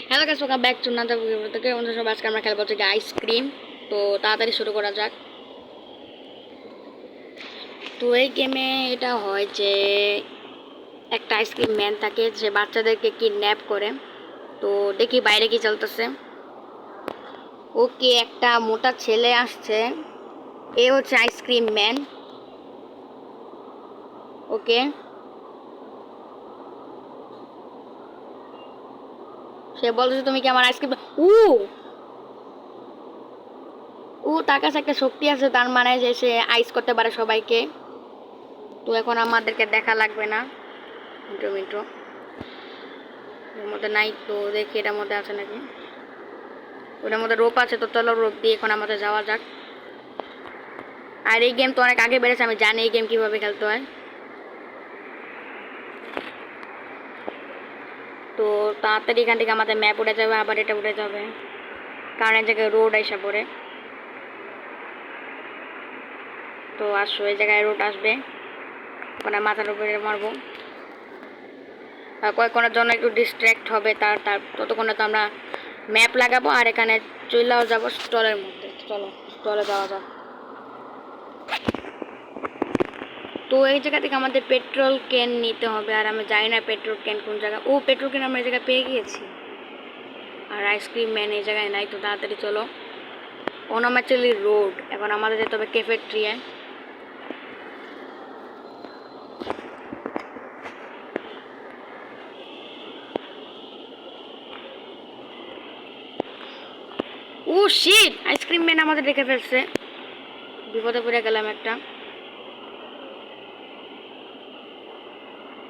Hello guys, welcome back to another video থেকে। আমাদের সব আজকে আমরা খেলবো হচ্ছে আইসক্রিম। তো তাড়াতাড়ি শুরু করা যাক। তো এই গেমে এটা হয় যে একটা আইসক্রিম ম্যান থাকে, যে বাচ্চাদেরকে কিডন্যাপ করে। তো দেখি বাইরে কি চলতেছে। ওকে, একটা মোটা ছেলে আসছে, এ হচ্ছে আইসক্রিম ম্যান। ওকে, সে বলছে তুমি কি আমার আইসক্রিম ও ও তার কাছে একটা শক্তি আছে, তার মানে যে সে আইস করতে পারে সবাইকে। তো এখন আমাদেরকে দেখা লাগবে না। মিন্টু মিন্টু এর মধ্যে নাই, তো দেখি এটার মধ্যে আছে নাকি। ওটার মধ্যে রোপ আছে, তো চলো রোপ দিয়ে এখন আমাদের যাওয়া যাক। আর এই গেম তো অনেক আগে বেড়েছে, আমি জানি এই গেম কিভাবে খেলতে হয়। তো তাড়াতাড়ি এখান থেকে আমাদের ম্যাপ উঠে যাবে, আবার এটা উঠে যাবে, কারণ এই জায়গায় রোড এসে পড়ে। তো আসো, এই জায়গায় রোড আসবে, ওখানে মাথার উপরে মারবো। কয়েকক্ষণের জন্য একটু ডিস্ট্র্যাক্ট হবে, তার তার ততক্ষণে তো আমরা ম্যাপ লাগাবো আর এখানে চলেও যাবো স্টলের মধ্যে। চলো স্টলে যাওয়া যাক। তো এই জায়গা থেকে আমাদের পেট্রোল ক্যান নিতে হবে, আর আমি জানি না পেট্রোল ক্যান কোন জায়গায়। ও, পেট্রোল ক্যান আমরা এই জায়গায় পেয়ে গিয়েছি, আর আইসক্রিম ম্যান এই জায়গায় নাই। তো তাড়াতাড়ি চলো, অনামাচালি রোড। এখন আমাদের যেতে হবে ক্যাফেটেরিয়ায়। ও শিট, আইসক্রিম ম্যান আমাদের দেখে ফেলছে, বিপদে পড়ে গেলাম একটা।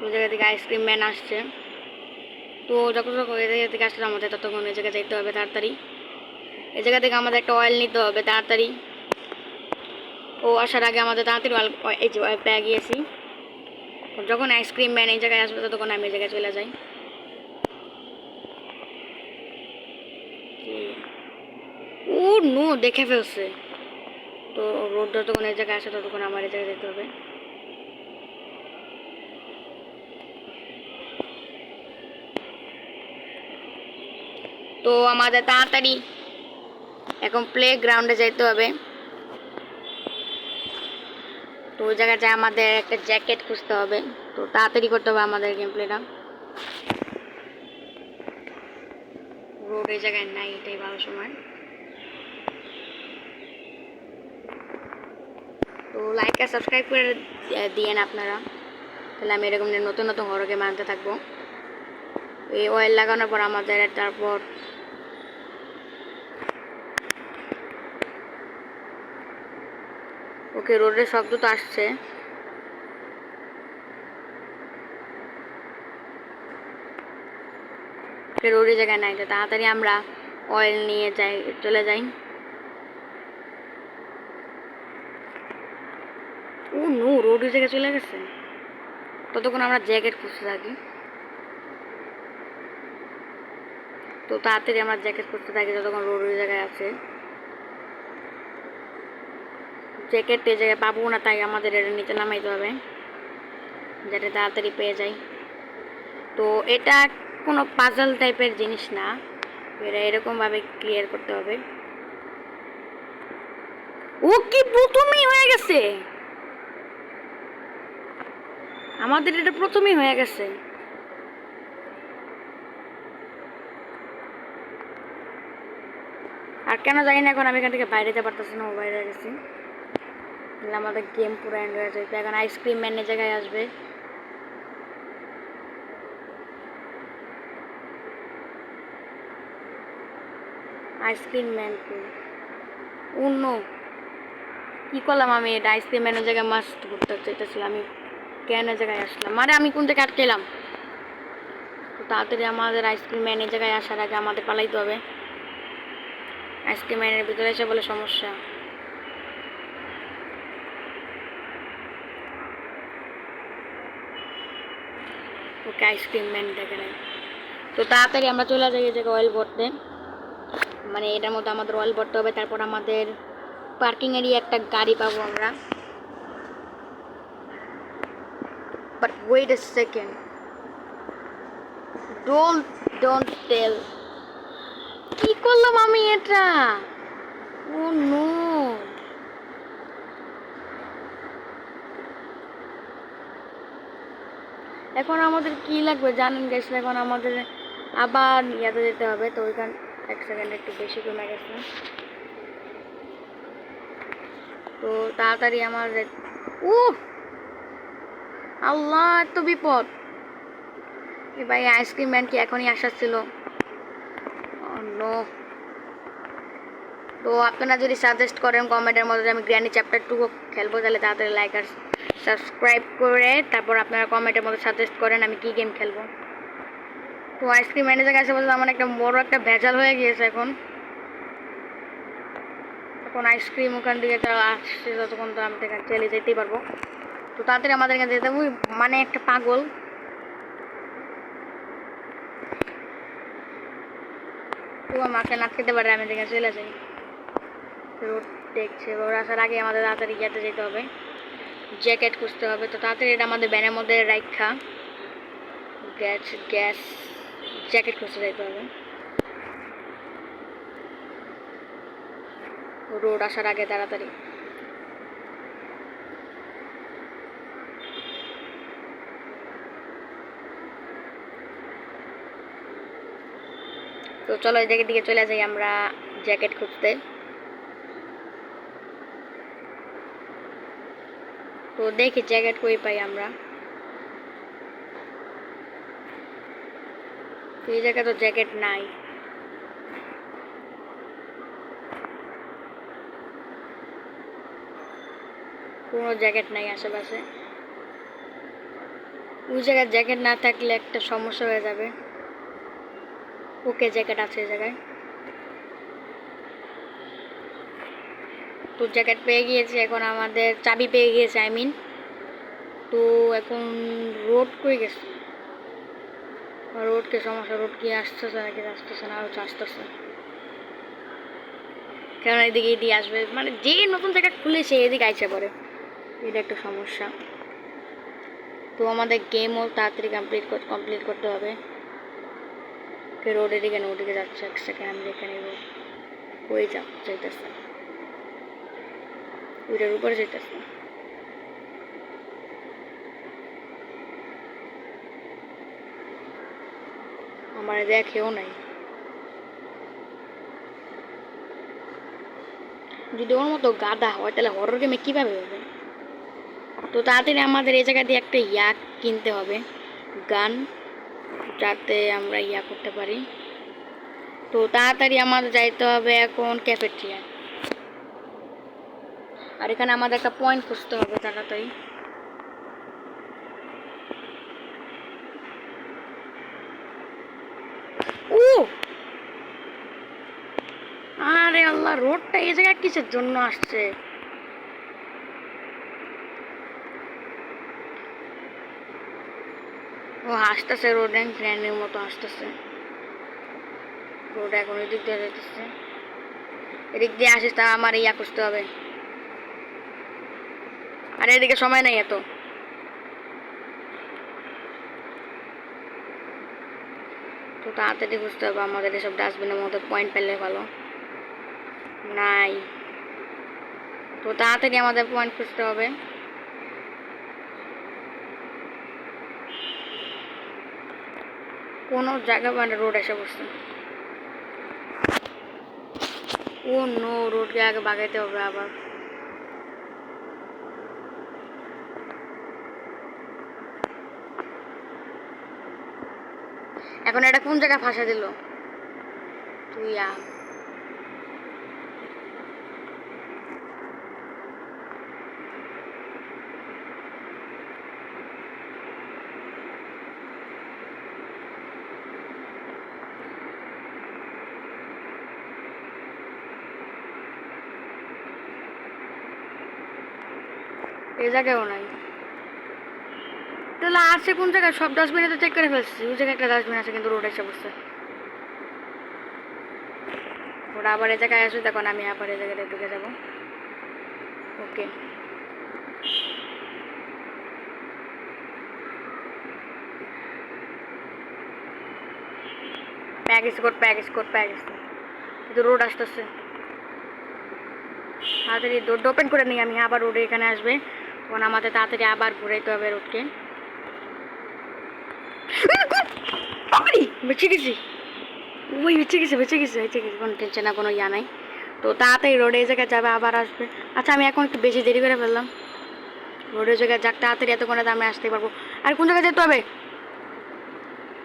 ওই জায়গা থেকে আইসক্রিম ম্যান আসছে, তো যখন যখন এই জায়গা থেকে আসলে আমাদের ততক্ষণ এই জায়গায় যেতে হবে তাড়াতাড়ি। এই জায়গা থেকে আমাদের একটা অয়েল নিতে হবে তাড়াতাড়ি। ও আসার আগে আমাদের তাড়াতাড়ি অয়েল, এই যে অয়েল পেয়ে গিয়েছি। যখন আইসক্রিম ম্যান এই জায়গায় আসবে তখন আমি এই জায়গায় চলে যাই। ও নো, দেখে ফেলছে। তো রোড যতক্ষণ এই জায়গায় আসে ততক্ষণ আমার এই জায়গায় যেতে হবে। তো আমাদের তাড়াতাড়ি এখন প্লে গ্রাউন্ডে যেতে হবে। তো ওই জায়গায় যায় আমাদের একটা জ্যাকেট খুঁজতে হবে, তো তাড়াতাড়ি করতে হবে আমাদের গেম প্লেটা। রোড এই জায়গায় নাই, এটাই ভালো সময়। তো লাইক আর সাবস্ক্রাইব করে দিয়েন আপনারা, তাহলে আমি এরকম নতুন নতুন হরর গেম আনতে থাকবো। এই অয়েল লাগানোর পর আমাদের তারপর ওকে, রোডের শব্দ তো আসছে। রোডের জায়গায় নাই, তো তাড়াতাড়ি আমরা অয়েল নিয়ে চলে যাই। ও নো, রোডের জায়গায় চলে গেছে। ততক্ষণ আমরা জ্যাকেট খুঁজতে থাকি। তো তাড়াতাড়ি আমরা জ্যাকেট খুঁজতে থাকি যতক্ষণ রোডের জায়গায় আছে। জ্যাকেট এই জায়গায় পাবো না, তাই আমাদের এটা নিচে নামাইতে হবে, যাতে তাড়াতাড়ি পেয়ে যাই। তো এটা কোনো পাজল টাইপের জিনিস না, এটা এরকমভাবে ক্লিয়ার করতে হবে। ও কি প্রথমেই হয়ে গেছে, আমাদের এটা প্রথমেই হয়ে গেছে। আর কেন জানি না এখন আমি এখান থেকে বাইরে যেতে পারতেছি না, ও বাইরে গেছি, আমাদের গেম পুরো এন্ড হয়ে যাবে। এখন আইসক্রিম ম্যানের জায়গায় আসবে। আইসক্রিম ম্যানকে অন্য কি করলাম আমি, এটা আইসক্রিম ম্যানের জায়গায় মাস্ট ঘুরতে চাইতেছিলাম, আমি কেন জায়গায় আসলাম, মানে আমি কোন জায়গায় আটকেলাম। তো তাড়াতাড়ি আমাদের আইসক্রিম ম্যানের জায়গায় আসার আগে আমাদের পালাইতে হবে। আইসক্রিম ম্যানের ভিতরে এসে বলে সমস্যা। ওকে, আইসক্রিম ম্যান দেখে নেই। তো তাড়াতাড়ি আমরা চলে যাই এই জায়গায় অয়েল ভরতে, মানে এটার মধ্যে আমাদের অয়েল ভরতে হবে। তারপর আমাদের পার্কিং এরিয়া একটা গাড়ি পাবো আমরা। But wait a second, don't tell কি করলাম আমি এটা? Oh no. এখন আমাদের কি লাগবে জানেন গাইস? এখন আমাদের আবার ইয়াতে যেতে হবে। তো ওইখান এক সেকেন্ড একটু বেশি কমে গেছে। তো তাড়াতাড়ি আমার আল্লাহ এত বিপদ। এ ভাই আইসক্রিম ম্যান কি এখনই আসার ছিল? নো। তো আপনারা যদি সাজেস্ট করেন কমেন্টের মধ্যে আমি গ্র্যানি চ্যাপ্টার 2 খেলবো, তাহলে তাড়াতাড়ি লাইক আর সাবস্ক্রাইব করে তারপর আপনারা কমেন্টের মধ্যে সাজেস্ট করেন আমি কি গেম খেলবো। তো আইসক্রিম ম্যানেজার কাছে বলতে আমার একটা বড় একটা ভেজাল হয়ে গিয়েছে এখন আইসক্রিম ওখান থেকে তারা আসছে ততক্ষণ তো আমি এখানে চলে যেতেই পারবো। তো তাড়াতাড়ি আমাদের এখানে যেতে হবে। মানে একটা পাগল। তো আমাকে নাটকেতে পারে আমি এখানে চলে যাই। রোড দেখছে, রোড আসার আগে আমাদের তাড়াতাড়ি যেতে যেতে হবে, জ্যাকেট খুঁজতে হবে। তো তাড়াতাড়ি এটা আমাদের ব্যানের মধ্যে রাখা গ্যাস জ্যাকেট খুঁজতে যেতে হবে রোড আসার আগে তাড়াতাড়ি। তো চলো এই জায়গার দিকে চলে যাই আমরা জ্যাকেট খুঁজতে। তো দেখি জ্যাকেট কই পাই আমরা। এই জায়গায় তো জ্যাকেট নাই। কোনো জ্যাকেট নাই আশেপাশে। ওই জায়গায় জ্যাকেট না থাকলে একটা সমস্যা হয়ে যাবে। ওকে জ্যাকেট আছে এই জায়গায়। তো জ্যাকেট পেয়ে গিয়েছি, এখন আমাদের চাবি পেয়ে গিয়েছে আই মিন। তো এখন রোড কই গেছে? রোড কে সমস্যা? রোড কি আসতেছে নাকি আসতেছে না? আসতেছে কেন? এদিকে এদিকে আসবে মানে যে নতুন জায়গা খুলেছে এদিকে আইসে পড়ে, এটা একটা সমস্যা। তো আমাদের গেমও তাড়াতাড়ি কমপ্লিট করতে হবে। রোডের দিকে ওদিকে যাচ্ছে, এক সেকেন্ড আমি দেখে নেব। ওই যাইতেছে, ওইটার উপরে যাইতেছে। আমার দেখেও নাই। যদি ওর মতো গাধা হয় তাহলে হরর গেমে কীভাবে হবে? তো তাড়াতাড়ি আমাদের এই জায়গা দিয়ে একটা কিনতে হবে, গান, যাতে আমরা করতে পারি। তো তাড়াতাড়ি আমাদের যাইতে হবে এখন ক্যাফেটেরিয়া। আর এখানে আমাদের একটা পয়েন্ট খুঁজতে হবে তাড়াতাড়ি। আরে আল্লাহ, রোডটা এই জায়গায় কিসের জন্য আসছে? ও হাসতেছে, রোড ফ্রেন্ডের মতো হাসতেছে। রোড এখন এদিক দিয়ে যেতেছে, এদিক দিয়ে আসিস তা আমার খুঁজতে হবে। আর এদিকে সময় নেই এত। তো তাড়াতাড়ি খুঁজতে হবে আমাদের, এসব ডাস্টবিনের মধ্যে পয়েন্ট পেলে ভালো। নাই। তো তাড়াতাড়ি আমাদের পয়েন্ট খুঁজতে হবে। কোনো জায়গা মানে রোড এসে বসছে। ও নো, রোডকে আগে বাগাইতে হবে আবার। এখন এটা কোন জায়গায় ফাঁসা দিল? তুই এই জায়গায়ও নাই। তাহলে আছে কোন জায়গায়? সব ডাস্টবিনে তো চেক করে ফেলছি। ওই জায়গায় একটা ডাস্টবিন আছে কিন্তু রোড এসে বসছে। ওরা আবার এই জায়গায় আসবে, তখন আমি আবার এই জায়গায় ঢুকে যাবো। ওকে, প্যাকেজ কোড। রোড আসতেছে, তাড়াতাড়ি রোড ওপেন করে নিই আমি, আবার রোডে এখানে আসবে, তখন আমাদের তাড়াতাড়ি আবার ঘুরাইতে হবে রোডকে। বেঁচে গেছি, ওই বেঁচে গেছে, কোনো টেনশন না, কোনো ইয়া নাই। তো তাড়াতাড়ি রোডে এই জায়গায় যাবে, আবার আসবে। আচ্ছা আমি এখন একটু বেশি দেরি করে ফেললাম, রোডের জায়গায় যাক তাড়াতাড়ি, এতক্ষণে দামে আসতে পারবো। আর কোন জায়গায় যেতে হবে?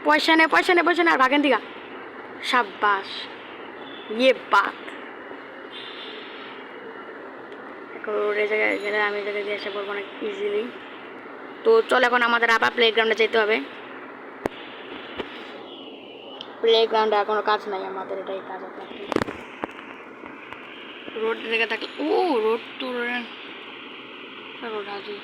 পয়সা নে, আর ভাগেন দিঘা। সাব্বাস, ইয়ে বাত। এখন রোডের জায়গায় গেলে আমি জায়গায় দিয়ে আসতে পারবো অনেক ইজিলি। তো চল এখন আমাদের আবার প্লেগ্রাউন্ডে যেতে হবে। প্লেগ্রাউন্ডে এখনো কাজ নাই আমাদের, এটাই কাজ আছে। রোড জায়গা থাকলে, ও রোড তো রোড আজি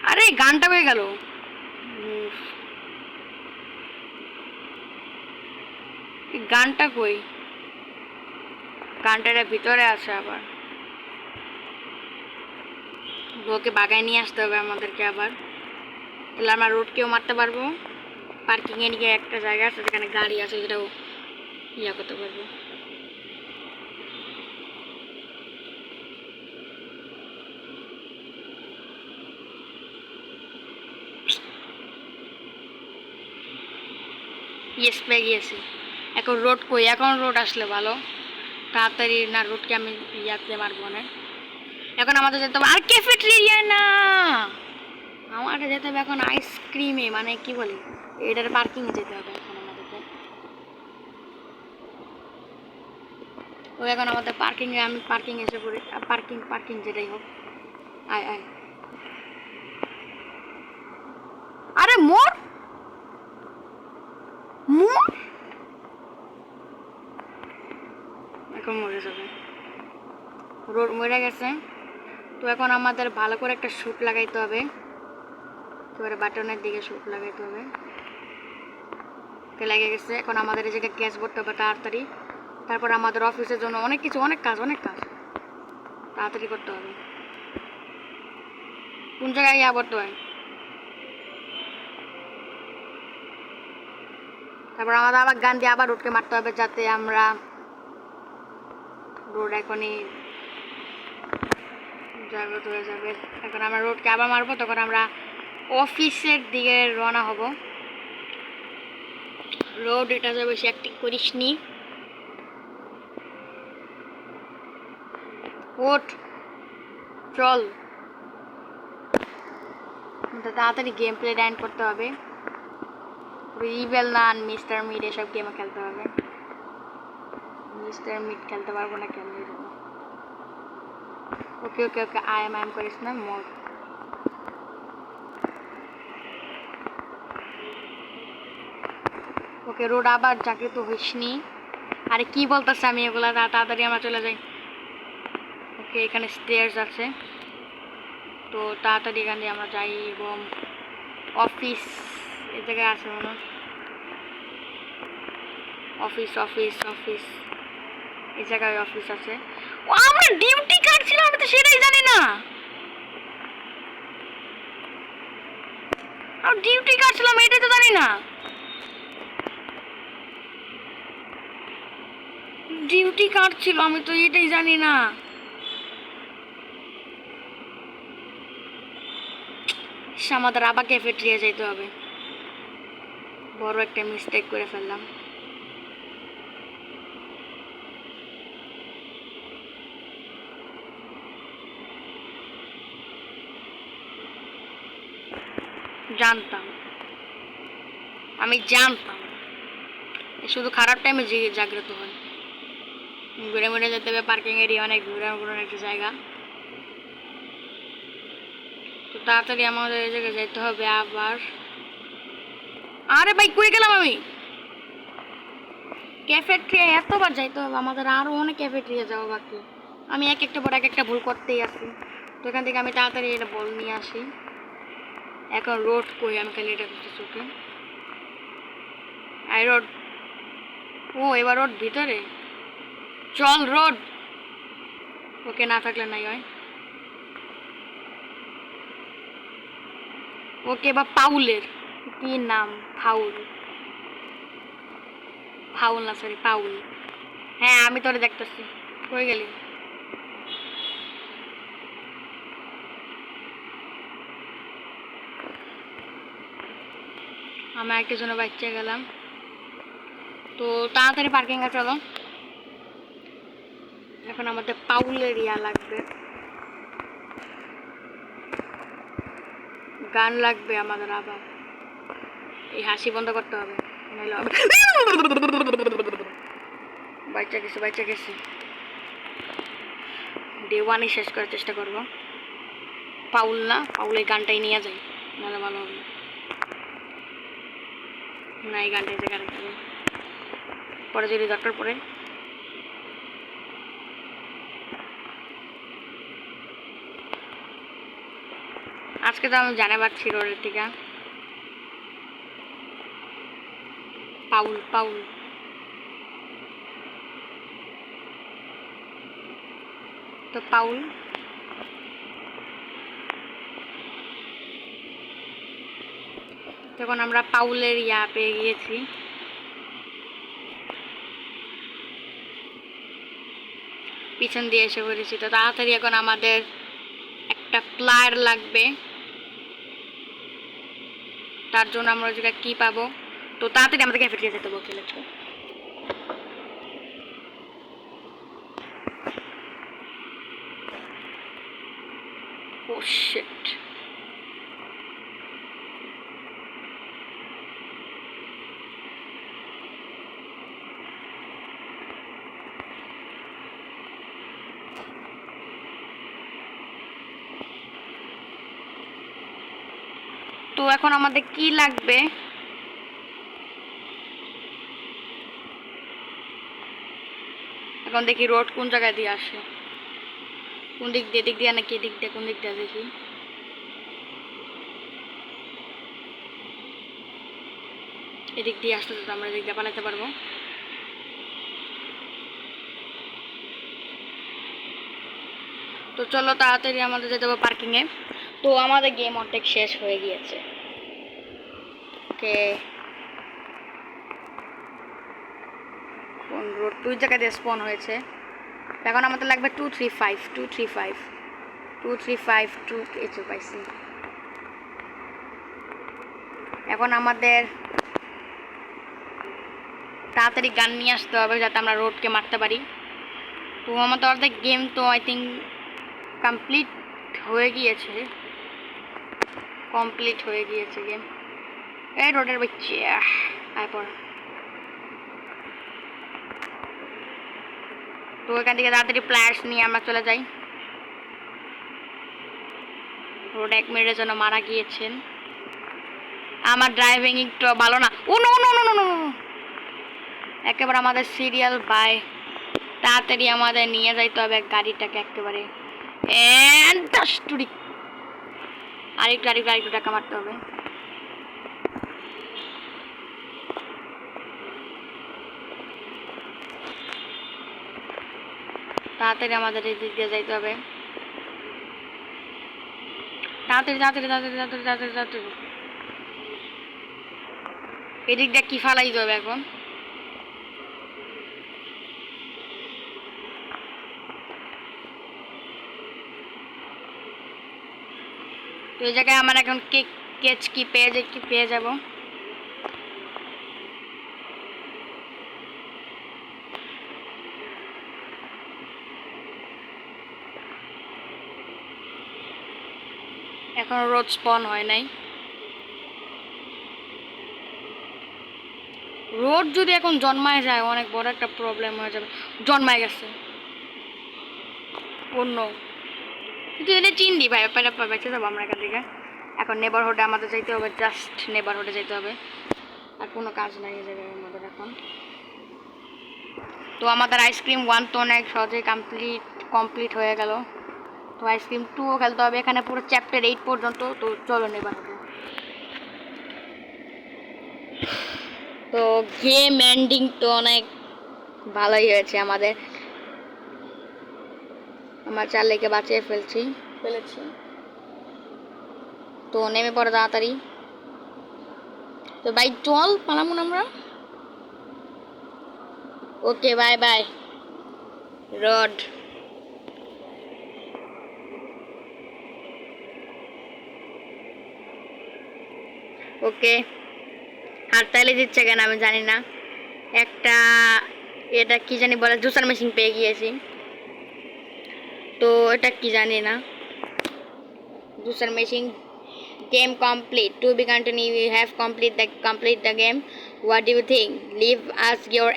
আরে গানটা হয়ে গেল, গানটা কই? গানটা ভিতরে আছে, আবার ওকে বাগায় নিয়ে আসতে হবে আমাদেরকে আবার, তাহলে আমরা রোডকেও মারতে পারবো। পার্কিংয়ে নিয়ে একটা জায়গা আছে যেখানে গাড়ি আছে, সেটাও ইয়া করতে পারবো। ইয়েস, পেয়ে গিয়েছি। এখন রোড কই? এখন রোড আসলে ভালো, তাড়াতাড়ি না রোডকে আমি ইয়াতে মারবো না। এখন আমাদের যেতে হবে আর ক্যাফেটেরিয়া না, আমাদের যেতে হবে এখন আইসক্রিমে, মানে কি বলি এটার পার্কিংয়ে যেতে হবে এখন আমাদেরকে। তো এখন আমাদের পার্কিংয়ে, আমি পার্কিং এসে পড়ি, পার্কিং যেটাই হোক। আয় আয়, আরে মোর মোর এখন মরে যাবে, রোড মরে গেছে। তো এখন আমাদের ভালো করে একটা শ্যুট লাগাইতে হবে, এবারে বাটনের দিকে শ্যুট লাগাইতে হবে। লেগে গেছে, এখন আমাদের এই জায়গায় গ্যাস ভরতে হবে তাড়াতাড়ি, তারপর আমাদের অফিসের জন্য অনেক কিছু, অনেক কাজ তাড়াতাড়ি করতে হবে। কোন জায়গায় ইয়া করতে হয়? তারপর আমাদের আবার গান দিয়ে আবার রোডকে মারতে হবে, যাতে আমরা রোড এখনই জাগ্রত হয়ে যাবে। এখন আমরা রোডকে আবার মারবো, তখন আমরা অফিসের দিকে রওনা হব। রোড এটা যে বেশি অ্যাক্টিং করিস নি, ওঠ চল, তাড়াতাড়ি গেম প্লে ডাইন করতে হবে। ইভেল নান, মিস্টার মিট এসব গেমে খেলতে হবে। মিস্টার মিট খেলতে পারবো না, কেন? ওকে ওকে ওকে, আই এম করিস না মোর। ওকে, রোড আবার জাগ্রত হইসনি। আরে কি বলতেছে আমি এগুলা, তাড়াতাড়ি আমরা চলে যাই। ওকে, এখানে স্টেয়ার্স আছে, তো তাড়াতাড়ি এখান দিয়ে আমরা যাই। এবং অফিস এই জায়গায় আছে মনে হয়, অফিস অফিস অফিস এই জায়গায় অফিস আছে। ও আমার ডিউটি কার্ড ছিল, আমি তো সেটাই জানি না। আর ডিউটি কার্ড ছিল, আমি এটাই তো জানি না। ডিউটি কার্ড ছিল, আমি তো এটাই জানি না। আমাদের আবার ক্যাফেটেরিয়া যেতে হবে, বড় একটা মিস্টেক করে ফেললাম। জানতাম, আমি জানতাম শুধু খারাপ টাইমে জাগ্রত হয়। ঘুরে ঘুরে যেতে হবে, পার্কিং এরিয়া অনেক ঘুরে ঘুরে একটা জায়গা। তো তাড়াতাড়ি আমাদের এই জায়গায় যেতে হবে আবার। আরে ভাই কই গেলাম আমি? ক্যাফেটেরিয়া এতবার যাইতে হবে আমাদের, আরও অনেক ক্যাফেটেরিয়া যাওয়া বাকি। আমি এক একটা পর এক একটা ভুল করতেই আছি। তো এখান থেকে আমি তাড়াতাড়ি এটা বল নিয়ে আসি। এখন রোড কই? আমি খালি এটা করতেছি। ওকে, আই রোড। ও এবার রোড ভিতরে, চল রোড। ওকে, না থাকলে নাই হয়। ওকে, বা পাউলের কি নাম, ফাউল, ফাউল না সরি পাউল। হ্যাঁ আমি তোরে দেখতেছি, কই গেলি? আমি একটা জন্য বাচ্চা গেলাম, তো তাড়াতাড়ি পার্কিং এ চলো। এখন আমাদের পাউলের ইয়া লাগবে, গান লাগবে আমাদের আবার। এই হাসি বন্ধ করতে হবে, নাহলে হবে। বাচ্চা গেছে, বাচ্চা গেছে। ডে ওয়ানই শেষ করার চেষ্টা করবো। পাউল না, পাউল এই গানটাই নিয়ে যাই, নাহলে ভালো হবে না। এই গানটাই জায়গা রাখতে হবে, পরে যদি দরকার পড়ে। আজকে তো আমি জানে পাচ্ছি রোডের থেকে। পাউল পাউল তো পাউল তখন আমরা পাউলের ইয়া পেয়ে গিয়েছি। পিছন দিয়ে এসে পড়েছি, তো তাড়াতাড়ি এখন আমাদের একটা প্লায়ার লাগবে। তার জন্য আমরা ওই জায়গায় কী পাবো, তো তাড়াতাড়ি আমাদের ক্যাফেটেরিয়া যেতে বলতে লাগবে। ও শিট, তো এখন আমাদের কি লাগবে? এখন দেখি রোড কোন জায়গায় দিয়ে আসে, কোন দিক দিয়ে, দিক দিয়ে নাকি এদিক দিয়ে, কোন দিক দিয়ে দেখি। এদিক দিয়ে আসতে তো আমরা এদিক দিয়ে পালাতে পারবো। তো চলো তাড়াতাড়ি আমাদের যেতে হবে পার্কিংয়ে। তো আমাদের গেম অর্ধেক শেষ হয়ে গিয়েছে। ওকে, কোন রোড, দুই জায়গায় দিয়ে স্পন হয়েছে। এখন আমাদের লাগবে 235 235 235 2, এই তো পাইছি। এখন আমাদের তাড়াতাড়ি গান নিয়ে আসতে হবে যাতে আমরা রোডকে মারতে পারি। তো আমাদের অর্ধেক গেম তো আই থিঙ্ক কমপ্লিট হয়ে গিয়েছে, গেম। এই রোডের বাচ্চা আয় পড়। তো এখান থেকে তাড়াতাড়ি প্লেয়ার্স নিয়ে আমরা চলে যাই। রোড 1 মিনিটের জন্য মারা গিয়েছেন। আমার ড্রাইভিং একটু ভালো না। Oh no no no no no, একেবারে আমাদের সিরিয়াল বাই। তাড়াতাড়ি আমাদের নিয়ে যাইতে হবে গাড়িটাকে একেবারে। আরেকটু টাকা মারতে হবে। তাড়াতাড়ি আমাদের এই দিক দিয়ে যাইতে হবে, তাড়াতাড়ি তাড়াতাড়ি তাড়াতাড়ি তাড়াতাড়ি তাড়াতাড়ি তাড়াতাড়ি। এদিক দিয়ে কি ফালাই যাবে এখন? তো এই জায়গায় আমার এখন কেচ কি পেয়ে যাব। এখন রোড স্পন হয় নাই। রোড যদি এখন জন্মায় যায় অনেক বড় একটা প্রবলেম হয়ে যাবে। জন্মায় গেছে অন্য, কিন্তু এটা চিন্দি ভাই, বেঁচে যাবো আমরা এখান থেকে। এখন নেবারহুডে আমাদের যাইতে হবে, জাস্ট নেবারহুডে যাইতে হবে, আর কোনো কাজ নাই এই জায়গায় আমাদের এখন। তো আমাদের আইসক্রিম 1 তো অনেক সহজেই কমপ্লিট হয়ে গেল। তো আইসক্রিম 2ও খেলতে হবে, এখানে পুরো চ্যাপ্টার 8 পর্যন্ত। তো চলো নেবারহুডে। তো গেম এন্ডিং তো অনেক ভালোই হয়েছে আমাদের। আমার চার্লিকে বাঁচিয়ে ফেলেছি। তো তো নেমে পড়ো তাড়াতাড়ি। তো ভাই চল পালামুন আমরা। ওকে বাই বাই রড। ওকে হাততালি দিচ্ছে কেন আমি জানি না। একটা এটা কি জানি বলে জুসার মেশিন পেয়ে গিয়েছি। তো এটা কি জানি না। Juicer machine game complete to be continue. You have complete the game. What do you think? Leave us your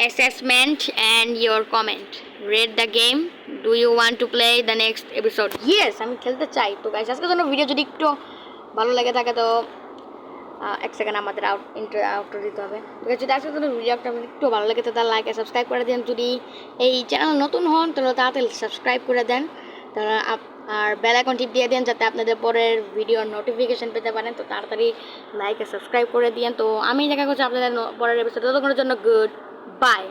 assessment and your comment. Rate the game. Do you want to play the next episode? Yes, আমি খেলতে চাই। তো guys আজকের জন্য video যদি একটু ভালো লাগে থাকে তো এক সেকেন্ড আমাদের আউটরো দিতে হবে। তো যদি আজকের জন্য ভিডিওটা একটু ভালো লাগে তাহলে লাইক আর সাবস্ক্রাইব করে দেন। যদি এই চ্যানেল নতুন হন তাহলে তাড়াতাড়ি সাবস্ক্রাইব করে দেন। তাহলে আর বেল আইকন টিপ দিয়ে দেন যাতে আপনাদের পরের ভিডিওর নোটিফিকেশন পেতে পারেন। তো তাড়াতাড়ি লাইক আর সাবস্ক্রাইব করে দিন। তো আমি দেখা করছি আপনাদের পরের এপিসোড। ততক্ষণের জন্য গুড বাই।